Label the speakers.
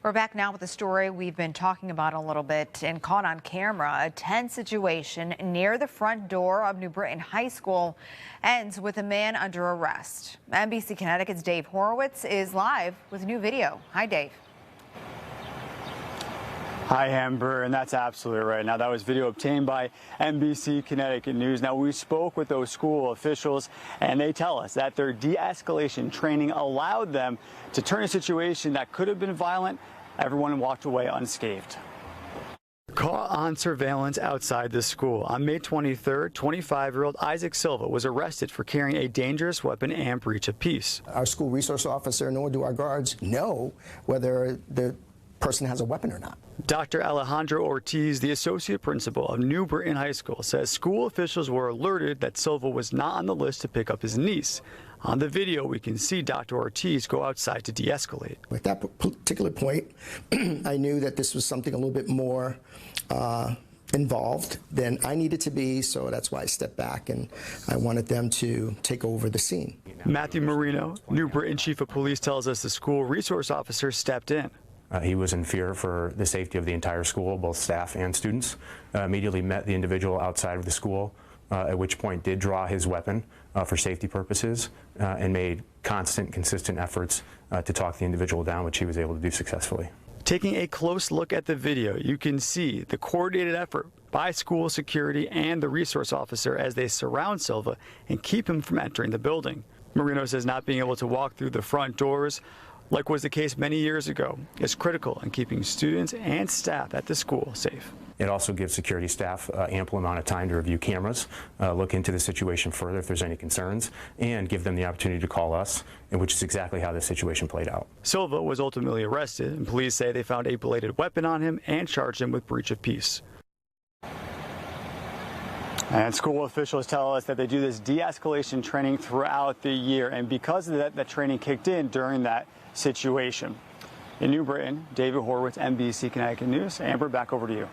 Speaker 1: We're back now with a story we've been talking about a little bit and caught on camera. A tense situation near the front door of New Britain High School ends with a man under arrest. NBC Connecticut's Dave Horowitz is live with new video. Hi, Dave.
Speaker 2: Hi, Amber, and that's absolutely right. Now, that was video obtained by NBC Connecticut News. Now, we spoke with those school officials, and they tell us that their de-escalation training allowed them to turn a situation that could have been violent. Everyone walked away unscathed. Caught on surveillance outside the school. On May 23rd, 25-year-old Isaac Silva was arrested for carrying a dangerous weapon and breach of peace.
Speaker 3: Our school resource officer, nor do our guards, know whether the person has a weapon or not.
Speaker 2: Dr. Alejandro Ortiz, the associate principal of New Britain High School, says school officials were alerted that Silva was not on the list to pick up his niece. On the video, we can see Dr. Ortiz go outside to de-escalate.
Speaker 3: At that particular point, I knew that this was something a little bit more involved than I needed to be, so that's why I stepped back and I wanted them to take over the scene.
Speaker 2: Matthew Marino, New Britain Chief of Police, tells us the school resource officer stepped in.
Speaker 4: He was in fear for the safety of the entire school, both staff and students. Immediately met the individual outside of the school, at which point did draw his weapon for safety purposes and made consistent efforts to talk the individual down, which he was able to do successfully.
Speaker 2: Taking a close look at the video, you can see the coordinated effort by school security and the resource officer as they surround Silva and keep him from entering the building. Marino says not being able to walk through the front doors, like was the case many years ago, is critical in keeping students and staff at the school safe.
Speaker 4: It also gives security staff ample amount of time to review cameras, look into the situation further if there's any concerns, and give them the opportunity to call us, which is exactly how this situation played out.
Speaker 2: Silva was ultimately arrested, and police say they found a bladed weapon on him and charged him with breach of peace. And school officials tell us that they do this de-escalation training throughout the year, and because of that, training kicked in during that situation. In New Britain, David Horowitz, NBC Connecticut News. Amber, back over to you.